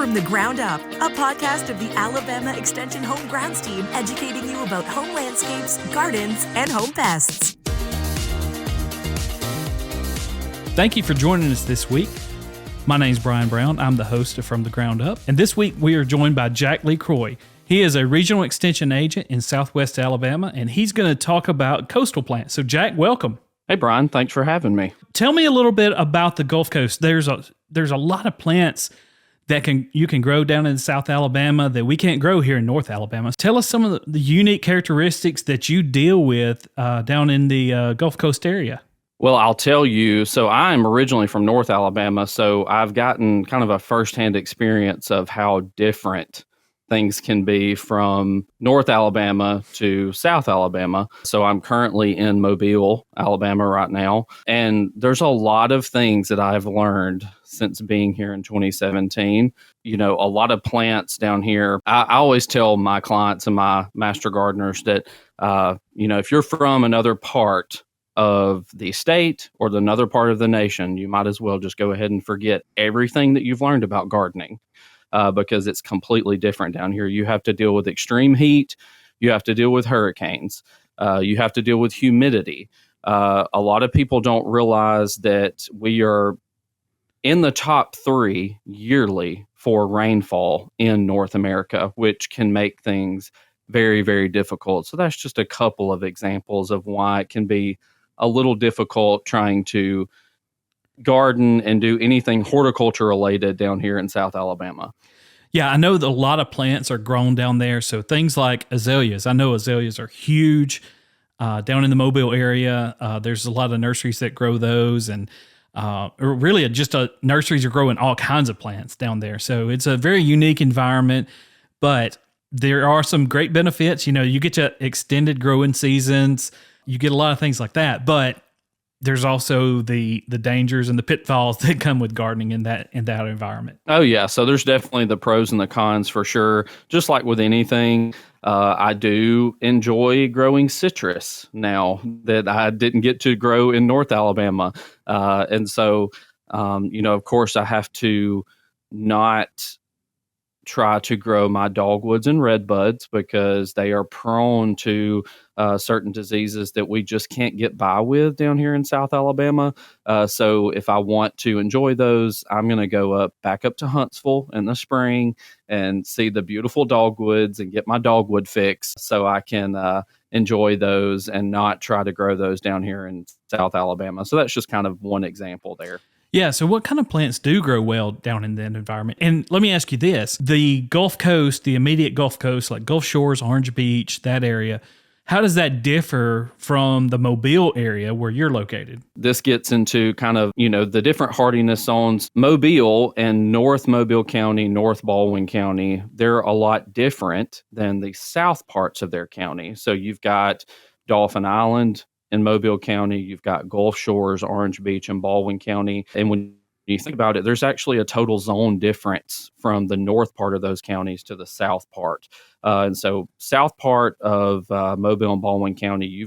From the Ground Up, a podcast of the Alabama Extension Home Grounds team educating you about home landscapes, gardens, and home pests. Thank you for joining us this week. My name's Brian Brown. I'm the host of From the Ground Up. And this week we are joined by Jack LeCroy. He is a regional extension agent in Southwest Alabama, and he's going to talk about coastal plants. So Jack, welcome. Hey, Brian. Thanks for having me. Tell me a little bit about the Gulf Coast. There's a lot of plants that you can grow down in South Alabama that we can't grow here in North Alabama. Tell us some of the unique characteristics that you deal with down in the Gulf Coast area. Well, I'll tell you, so I'm originally from North Alabama, so I've gotten kind of a firsthand experience of how different things can be from North Alabama to South Alabama. So I'm currently in Mobile, Alabama right now. And there's a lot of things that I've learned since being here in 2017. You know, a lot of plants down here. I always tell my clients and my master gardeners that, if you're from another part of the state or another part of the nation, you might as well just go ahead and forget everything that you've learned about gardening. Because it's completely different down here. You have to deal with extreme heat. You have to deal with hurricanes. You have to deal with humidity. A lot of people don't realize that we are in the top 3 yearly for rainfall in North America, which can make things very, very difficult. So that's just a couple of examples of why it can be a little difficult trying to garden and do anything horticulture related down here in South Alabama. Yeah, I know that a lot of plants are grown down there. So things like azaleas. I know azaleas are huge down in the Mobile area. There's a lot of nurseries that grow those, and really just nurseries are growing all kinds of plants down there. So it's a very unique environment, but there are some great benefits. You know, you get to extended growing seasons. You get a lot of things like that, but there's also the dangers and the pitfalls that come with gardening in that environment. Oh, yeah. So there's definitely the pros and the cons for sure. Just like with anything, I do enjoy growing citrus now that I didn't get to grow in North Alabama. And so, of course, I have to not try to grow my dogwoods and redbuds because they are prone to certain diseases that we just can't get by with down here in South Alabama. So if I want to enjoy those, I'm going to go back up to Huntsville in the spring and see the beautiful dogwoods and get my dogwood fix so I can enjoy those and not try to grow those down here in South Alabama. So that's just kind of one example there. Yeah, so what kind of plants do grow well down in that environment? And let me ask you this. The Gulf Coast, the immediate Gulf Coast, like Gulf Shores, Orange Beach, that area, how does that differ from the Mobile area where you're located? This gets into kind of, the different hardiness zones. Mobile and North Mobile County, North Baldwin County, they're a lot different than the south parts of their county. So you've got Dauphin Island in Mobile County, you've got Gulf Shores, Orange Beach, and Baldwin County. And when you think about it, there's actually a total zone difference from the north part of those counties to the south part. And so south part of Mobile and Baldwin County, you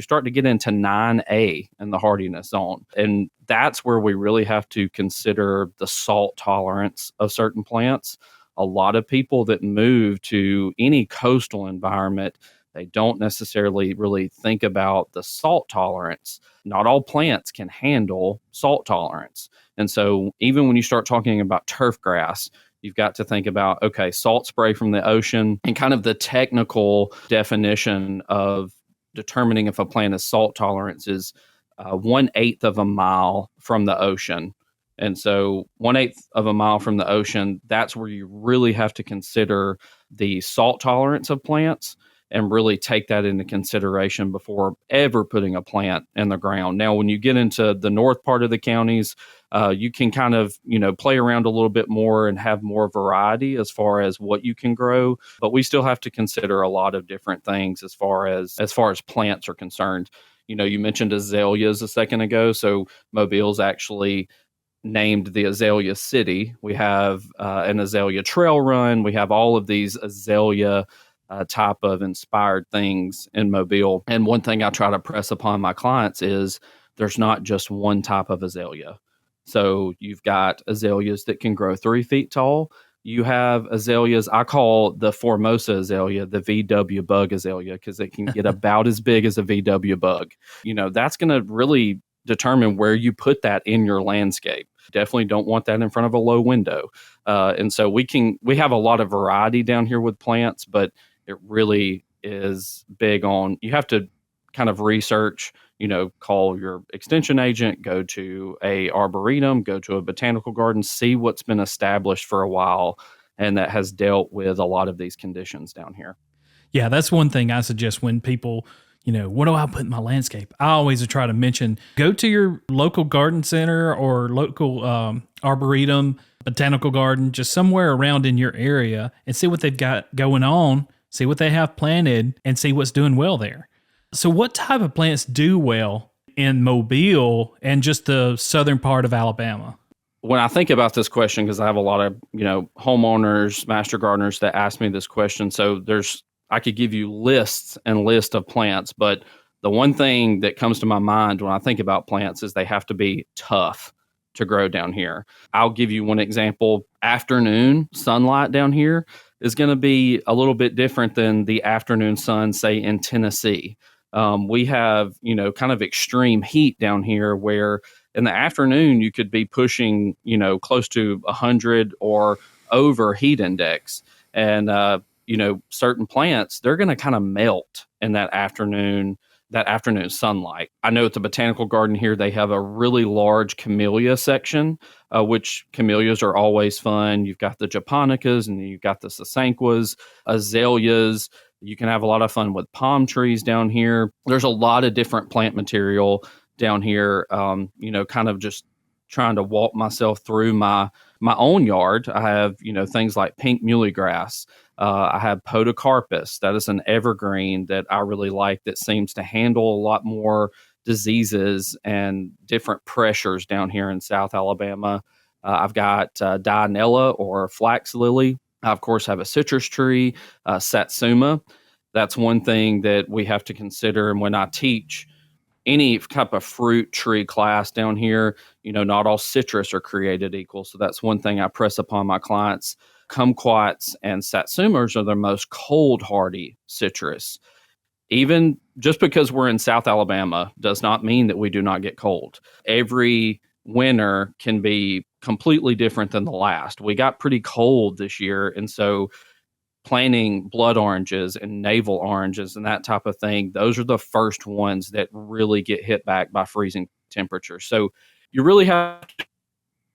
start to get into 9A in the hardiness zone. And that's where we really have to consider the salt tolerance of certain plants. A lot of people that move to any coastal environment, they don't necessarily really think about the salt tolerance. Not all plants can handle salt tolerance. And so even when you start talking about turf grass, you've got to think about, okay, salt spray from the ocean, and kind of the technical definition of determining if a plant is salt tolerant is 1/8 of a mile from the ocean. And so 1/8 of a mile from the ocean, that's where you really have to consider the salt tolerance of plants and really take that into consideration before ever putting a plant in the ground. Now, when you get into the north part of the counties, you can kind of, play around a little bit more and have more variety as far as what you can grow. But we still have to consider a lot of different things as far as plants are concerned. You mentioned azaleas a second ago. So Mobile's actually named the Azalea City. We have an azalea trail run. We have all of these azalea type of inspired things in Mobile. And one thing I try to press upon my clients is there's not just one type of azalea. So you've got azaleas that can grow 3 feet tall. You have azaleas. I call the Formosa azalea the VW bug azalea because it can get about as big as a VW bug. That's going to really determine where you put that in your landscape. Definitely don't want that in front of a low window. And so we have a lot of variety down here with plants, but it really is big on, you have to kind of research, call your extension agent, go to a arboretum, go to a botanical garden, see what's been established for a while and that has dealt with a lot of these conditions down here. Yeah, that's one thing I suggest when people, what do I put in my landscape? I always try to mention, go to your local garden center or local arboretum, botanical garden, just somewhere around in your area and see what they've got going on, see what they have planted and see what's doing well there. So what type of plants do well in Mobile and just the southern part of Alabama? When I think about this question, because I have a lot of, homeowners, master gardeners that ask me this question. So I could give you lists and lists of plants, but the one thing that comes to my mind when I think about plants is they have to be tough to grow down here. I'll give you one example. Afternoon sunlight down here is going to be a little bit different than the afternoon sun, say, in Tennessee. We have, kind of extreme heat down here where in the afternoon you could be pushing, close to 100 or over heat index. And, certain plants, they're going to kind of melt in that afternoon sunlight. I know at the botanical garden here, they have a really large camellia section, which camellias are always fun. You've got the japonicas and you've got the sasanquas, azaleas. You can have a lot of fun with palm trees down here. There's a lot of different plant material down here, kind of just trying to walk myself through my own yard. I have, things like pink muhly grass. I have podocarpus. That is an evergreen that I really like that seems to handle a lot more diseases and different pressures down here in South Alabama. I've got Dianella or flax lily. I, of course, have a citrus tree, Satsuma. That's one thing that we have to consider. And when I teach any type of fruit tree class down here, not all citrus are created equal. So that's one thing I press upon my clients. Kumquats and Satsumas are the most cold hardy citrus. Even just because we're in South Alabama does not mean that we do not get cold. Every winter can be completely different than the last. We got pretty cold this year. And so planting blood oranges and navel oranges and that type of thing, those are the first ones that really get hit back by freezing temperatures. So you really have to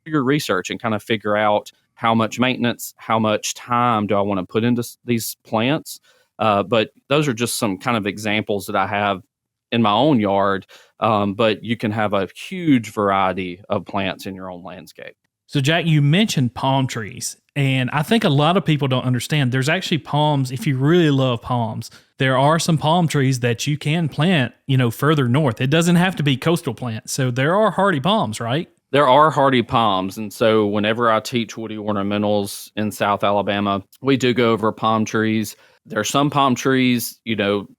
do your research and kind of figure out how much maintenance, how much time do I want to put into these plants. But those are just some kind of examples that I have in my own yard. But you can have a huge variety of plants in your own landscape. So, Jack, you mentioned palm trees, and I think a lot of people don't understand. There's actually palms. If you really love palms, there are some palm trees that you can plant, further north. It doesn't have to be coastal plants. So there are hardy palms, right? There are hardy palms. And so whenever I teach woody ornamentals in South Alabama, we do go over palm trees. There are some palm trees,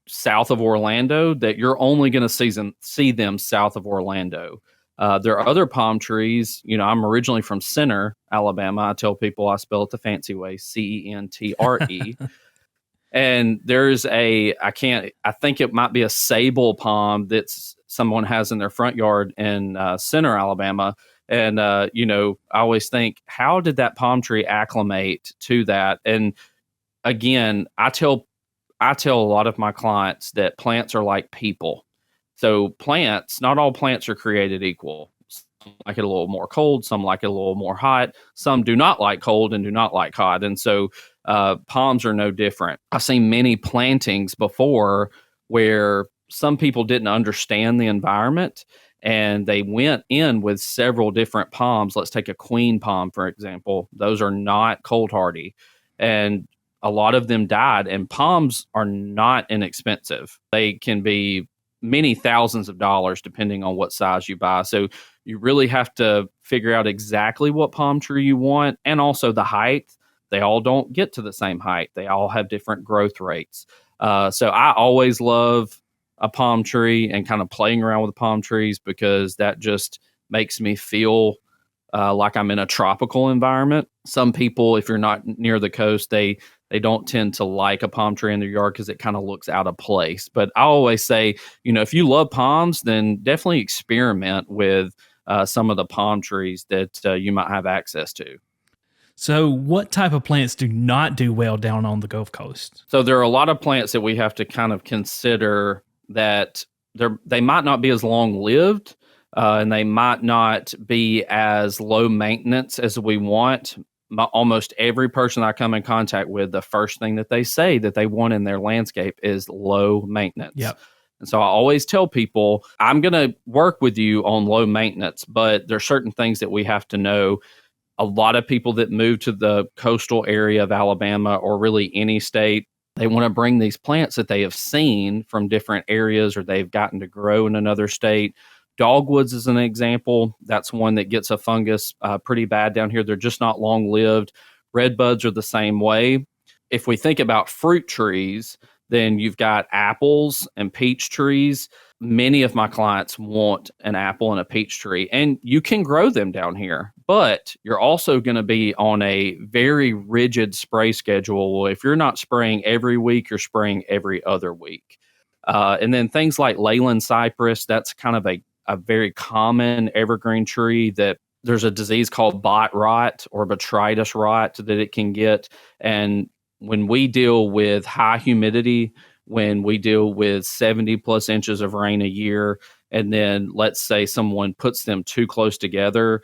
south of Orlando that you're only going to see them south of Orlando. There are other palm trees. I'm originally from Center, Alabama. I tell people I spell it the fancy way, Centre. And there's I think it might be a sable palm that someone has in their front yard in Center, Alabama. And, I always think, how did that palm tree acclimate to that? And again, I tell a lot of my clients that plants are like people. So plants, not all plants are created equal. Some like it a little more cold, some like it a little more hot, some do not like cold and do not like hot. And so palms are no different. I've seen many plantings before where some people didn't understand the environment and they went in with several different palms. Let's take a queen palm, for example. Those are not cold hardy. And a lot of them died. And palms are not inexpensive. They can be many thousands of dollars depending on what size you buy. So you really have to figure out exactly what palm tree you want and also the height. They all don't get to the same height. They all have different growth rates. So I always love a palm tree and kind of playing around with palm trees because that just makes me feel like I'm in a tropical environment. Some people, if you're not near the coast, they don't tend to like a palm tree in their yard because it kind of looks out of place. But I always say, if you love palms, then definitely experiment with some of the palm trees that you might have access to. So what type of plants do not do well down on the Gulf Coast? So there are a lot of plants that we have to kind of consider that they might not be as long lived, and they might not be as low maintenance as we want. Almost every person I come in contact with, the first thing that they say that they want in their landscape is low maintenance. Yep. And so I always tell people, I'm going to work with you on low maintenance, but there's certain things that we have to know. A lot of people that move to the coastal area of Alabama or really any state, they want to bring these plants that they have seen from different areas or they've gotten to grow in another state. Dogwoods is an example. That's one that gets a fungus pretty bad down here. They're just not long lived. Redbuds are the same way. If we think about fruit trees, then you've got apples and peach trees. Many of my clients want an apple and a peach tree, and you can grow them down here, but you're also going to be on a very rigid spray schedule. If you're not spraying every week, you're spraying every other week. And then things like Leyland cypress, that's kind of a very common evergreen tree that there's a disease called bot rot or botrytis rot that it can get. And when we deal with high humidity, when we deal with 70 plus inches of rain a year, and then let's say someone puts them too close together,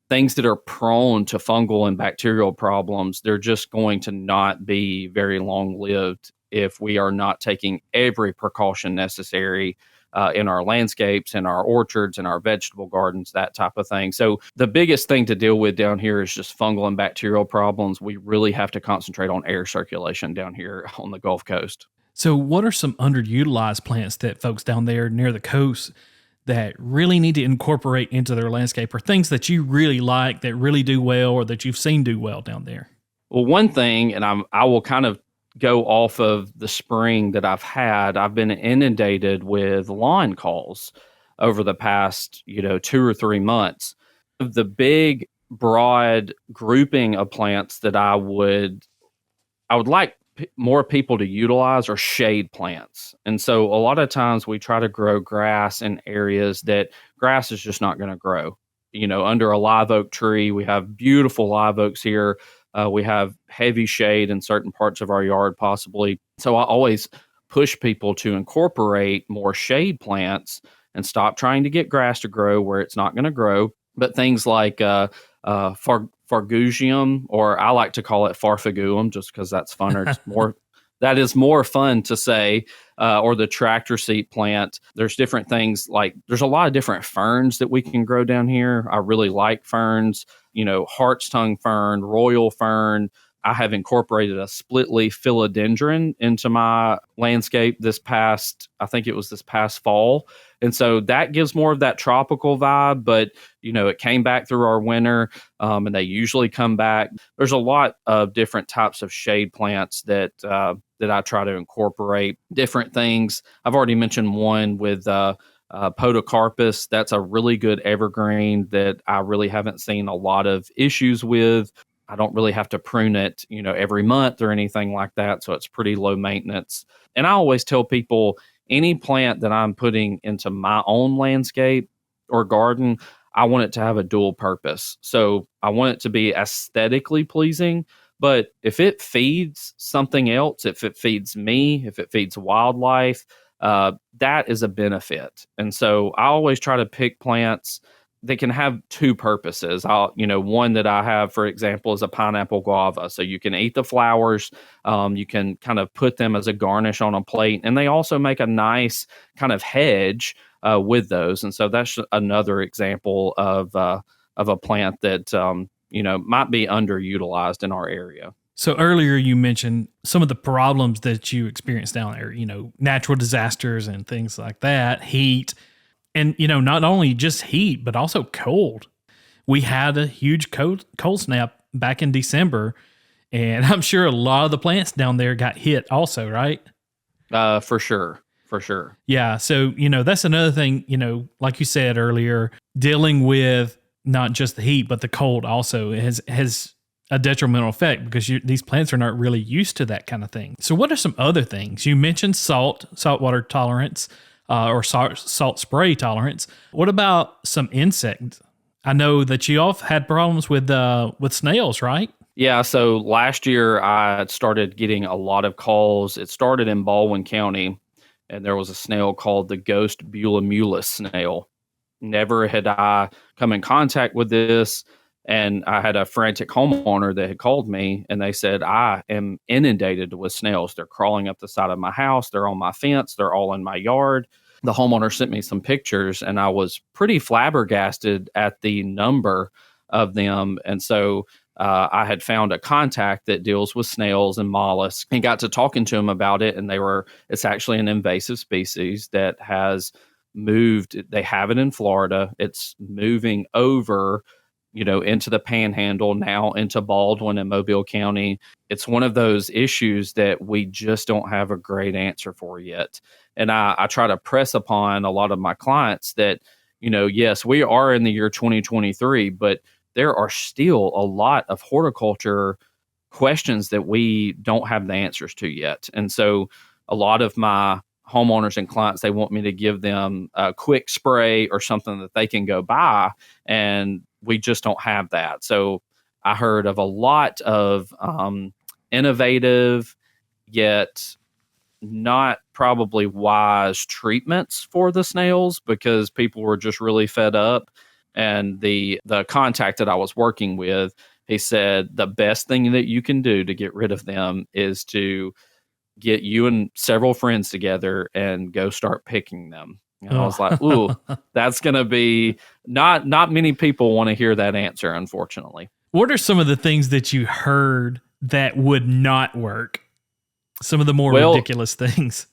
things that are prone to fungal and bacterial problems, they're just going to not be very long lived if we are not taking every precaution necessary in our landscapes, in our orchards, in our vegetable gardens, that type of thing. So the biggest thing to deal with down here is just fungal and bacterial problems. We really have to concentrate on air circulation down here on the Gulf Coast. So what are some underutilized plants that folks down there near the coast that really need to incorporate into their landscape, or things that you really like that really do well or that you've seen do well down there? Well, one thing, and I will kind of go off of the spring that I've had, I've been inundated with lawn calls over the past, 2 or 3 months. The big, broad grouping of plants that I would like more people to utilize are shade plants. And so a lot of times we try to grow grass in areas that grass is just not going to grow. Under a live oak tree, we have beautiful live oaks here. We have heavy shade in certain parts of our yard, possibly. So I always push people to incorporate more shade plants and stop trying to get grass to grow where it's not going to grow. But things like Fargugium, or I like to call it Farfaguum, just because that's funner. It's more that is more fun to say, or the tractor seat plant. There's different things there's a lot of different ferns that we can grow down here. I really like ferns, hart's tongue fern, royal fern. I have incorporated a split leaf philodendron into my landscape this past fall. And so that gives more of that tropical vibe, but it came back through our winter, and they usually come back. There's a lot of different types of shade plants that I try to incorporate different things. I've already mentioned one with Podocarpus. That's a really good evergreen that I really haven't seen a lot of issues with. I don't really have to prune it, every month or anything like that. So it's pretty low maintenance. And I always tell people, any plant that I'm putting into my own landscape or garden, I want it to have a dual purpose. So I want it to be aesthetically pleasing, but if it feeds something else, if it feeds me, if it feeds wildlife, that is a benefit. And so I always try to pick plants that can have two purposes. One that I have, for example, is a pineapple guava. So you can eat the flowers, you can kind of put them as a garnish on a plate, and they also make a nice kind of hedge with those. And so that's another example of a plant that might be underutilized in our area. So earlier you mentioned some of the problems that you experience down there, natural disasters and things like that, heat. And, not only just heat, but also cold. We had a huge cold snap back in December, and I'm sure a lot of the plants down there got hit also, right? For sure. Yeah. So, that's another thing, like you said earlier, dealing with not just the heat, but the cold also has a detrimental effect because these plants are not really used to that kind of thing. So what are some other things? You mentioned saltwater tolerance, or salt spray tolerance. What about some insects? I know that you all had problems with snails, right? Yeah, so last year I started getting a lot of calls. It started in Baldwin County, and there was a snail called the ghost bulimulus snail. Never had I come in contact with this. And I had a frantic homeowner that had called me, and they said, I am inundated with snails. They're crawling up the side of my house. They're on my fence. They're all in my yard. The homeowner sent me some pictures, and I was pretty flabbergasted at the number of them. And so I had found a contact that deals with snails and mollusks and got to talking to them about it. And it's actually an invasive species that has moved. They have it in Florida. It's moving over, into the Panhandle, now into Baldwin and Mobile County. It's one of those issues that we just don't have a great answer for yet. And I try to press upon a lot of my clients that, yes, we are in the year 2023, but there are still a lot of horticulture questions that we don't have the answers to yet. And so a lot of my homeowners and clients, they want me to give them a quick spray or something that they can go buy, and we just don't have that. So I heard of a lot of innovative yet not probably wise treatments for the snails because people were just really fed up. And the contact that I was working with, he said the best thing that you can do to get rid of them is to get you and several friends together and go start picking them. And I was like, ooh, that's going to be not many people want to hear that answer, unfortunately. What are some of the things that you heard that would not work? Some of the more ridiculous things.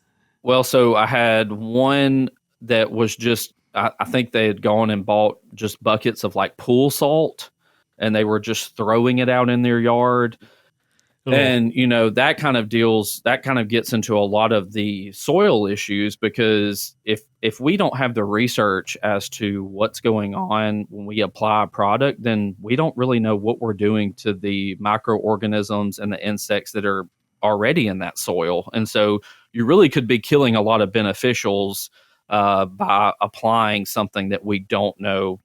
Well, so I had one that was just, I think they had gone and bought just buckets of like pool salt, and they were just throwing it out in their yard. And, that kind of gets into a lot of the soil issues, because if we don't have the research as to what's going on when we apply a product, then we don't really know what we're doing to the microorganisms and the insects that are already in that soil. And so you really could be killing a lot of beneficials by applying something that we don't know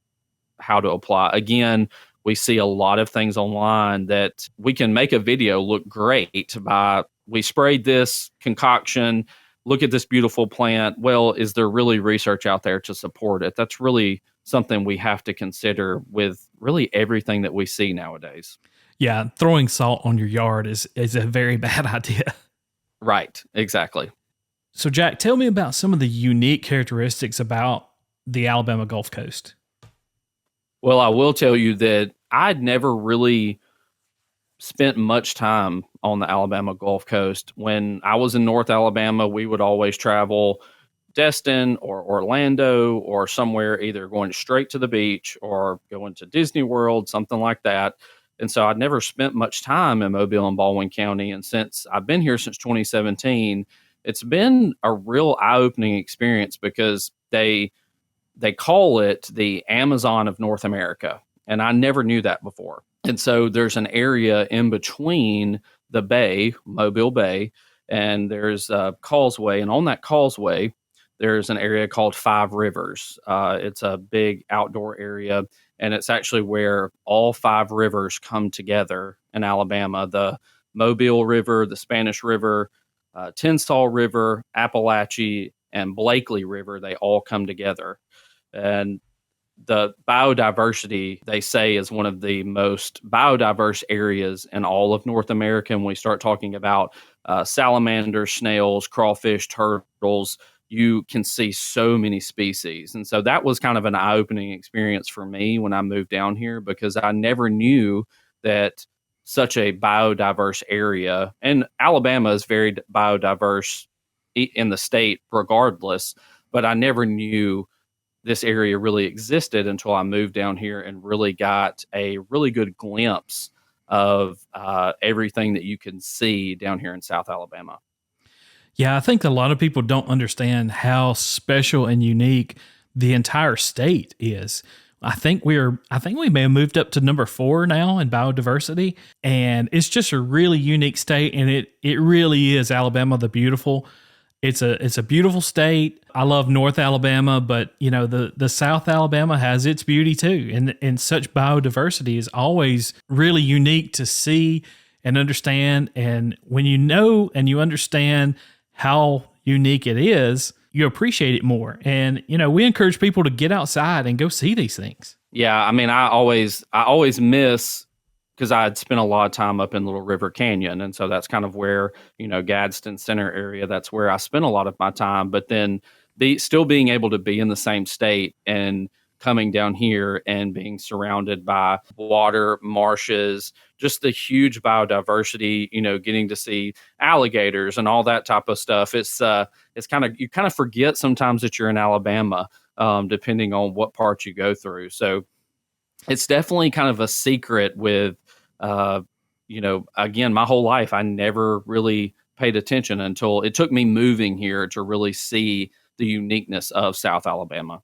how to apply. Again, we see a lot of things online that we can make a video look great by, we sprayed this concoction, look at this beautiful plant. Well, is there really research out there to support it? That's really something we have to consider with really everything that we see nowadays. Yeah, throwing salt on your yard is a very bad idea. Right, exactly. So Jack, tell me about some of the unique characteristics about the Alabama Gulf Coast. Well, I will tell you that I'd never really spent much time on the Alabama Gulf Coast. When I was in North Alabama, we would always travel Destin or Orlando or somewhere, either going straight to the beach or going to Disney World, something like that. And so I'd never spent much time in Mobile and Baldwin County. And since I've been here since 2017, it's been a real eye-opening experience because they call it the Amazon of North America. And I never knew that before. And so there's an area in between the bay, Mobile Bay, and there's a causeway. And on that causeway, there's an area called Five Rivers. It's a big outdoor area, and it's actually where all five rivers come together in Alabama. The Mobile River, the Spanish River, Tensas River, Appalachia, and Blakely River, they all come together. And the biodiversity, they say, is one of the most biodiverse areas in all of North America. When we start talking about salamanders, snails, crawfish, turtles, you can see so many species. And so that was kind of an eye-opening experience for me when I moved down here, because I never knew that such a biodiverse area, and Alabama is very biodiverse in the state regardless, but I never knew this area really existed until I moved down here and really got a really good glimpse of everything that you can see down here in South Alabama. Yeah, I think a lot of people don't understand how special and unique the entire state is. I think we may have moved up to number 4 now in biodiversity, and it's just a really unique state. And it really is Alabama the beautiful. It's a beautiful state. I love North Alabama, but the South Alabama has its beauty too. And such biodiversity is always really unique to see and understand. And when you know and you understand how unique it is, you appreciate it more. And, we encourage people to get outside and go see these things. Yeah. I mean, I always miss, because I had spent a lot of time up in Little River Canyon. And so that's kind of where, Gadsden Center area, that's where I spent a lot of my time. But then still being able to be in the same state and coming down here and being surrounded by water, marshes, just the huge biodiversity, getting to see alligators and all that type of stuff. It's kind of, you kind of forget sometimes that you're in Alabama, depending on what part you go through. So it's definitely kind of a secret with, again, my whole life, I never really paid attention until it took me moving here to really see the uniqueness of South Alabama.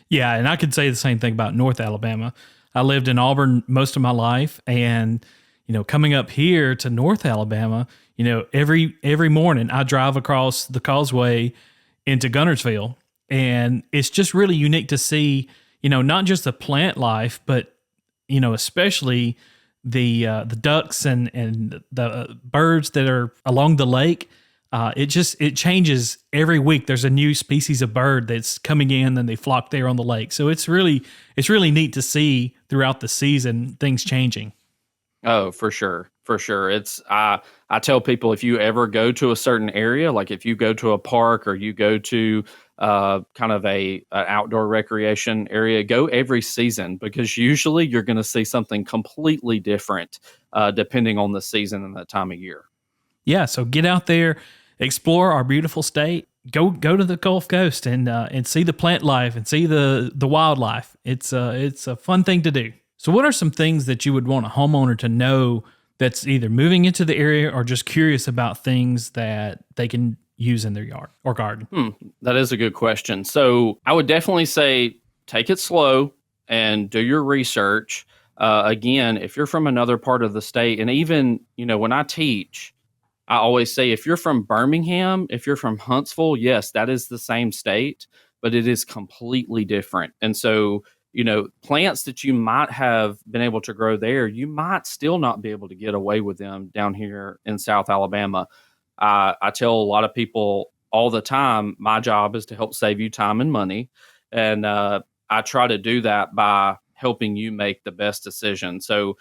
Yeah, and I could say the same thing about North Alabama. I lived in Auburn most of my life, and coming up here to North Alabama, every morning I drive across the causeway into Guntersville, and it's just really unique to see, not just the plant life, but especially the ducks and the birds that are along the lake. It changes every week. There's a new species of bird that's coming in, and they flock there on the lake. So it's really neat to see throughout the season things changing. Oh, for sure. For sure. It's, I tell people, if you ever go to a certain area, like if you go to a park or you go to kind of an outdoor recreation area, go every season, because usually you're going to see something completely different depending on the season and the time of year. Yeah. So get out there, explore our beautiful state. Go to the Gulf Coast and see the plant life and see the wildlife. It's a fun thing to do. So what are some things that you would want a homeowner to know that's either moving into the area or just curious about things that they can use in their yard or garden? That is a good question. So I would definitely say take it slow and do your research. Again, if you're from another part of the state, and even, when I teach, I always say, if you're from Birmingham, if you're from Huntsville, yes, that is the same state, but it is completely different. And so, plants that you might have been able to grow there, you might still not be able to get away with them down here in South Alabama. I tell a lot of people all the time, my job is to help save you time and money. And I try to do that by helping you make the best decision. So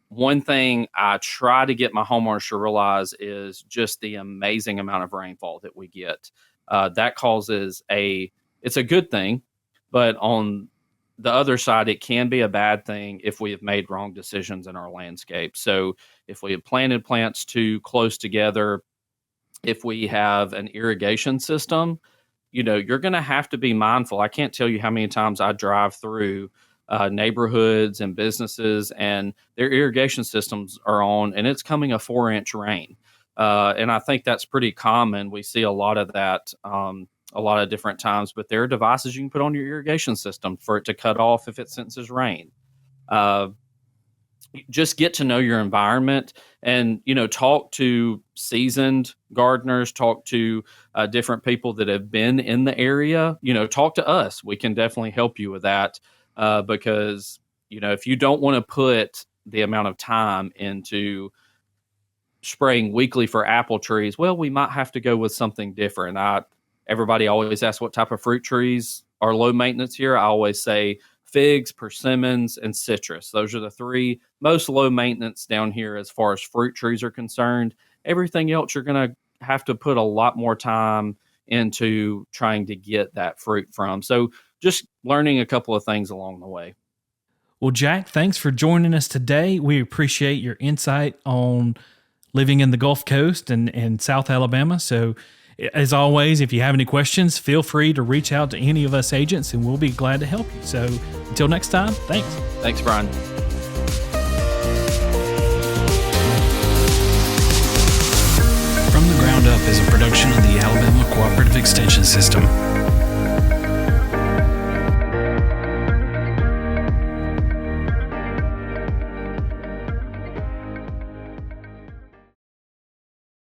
one thing I try to get my homeowners to realize is just the amazing amount of rainfall that we get. That causes it's a good thing, but on the other side, it can be a bad thing if we have made wrong decisions in our landscape. So if we have planted plants too close together, if we have an irrigation system, you're going to have to be mindful. I can't tell you how many times I drive through neighborhoods and businesses, and their irrigation systems are on, and it's coming a 4-inch rain. And I think that's pretty common. We see a lot of that a lot of different times, but there are devices you can put on your irrigation system for it to cut off if it senses rain. Just get to know your environment and, talk to seasoned gardeners, talk to different people that have been in the area, talk to us. We can definitely help you with that because, if you don't want to put the amount of time into spraying weekly for apple trees, well, we might have to go with something different. Everybody always asks what type of fruit trees are low maintenance here. I always say figs, persimmons, and citrus. Those are the 3 most low maintenance down here as far as fruit trees are concerned. Everything else, you're going to have to put a lot more time into trying to get that fruit from. So just learning a couple of things along the way. Well, Jack, thanks for joining us today. We appreciate your insight on living in the Gulf Coast and South Alabama. So as always, if you have any questions, feel free to reach out to any of us agents and we'll be glad to help you. So until next time, thanks. Thanks, Brian. From the Ground Up is a production of the Alabama Cooperative Extension System.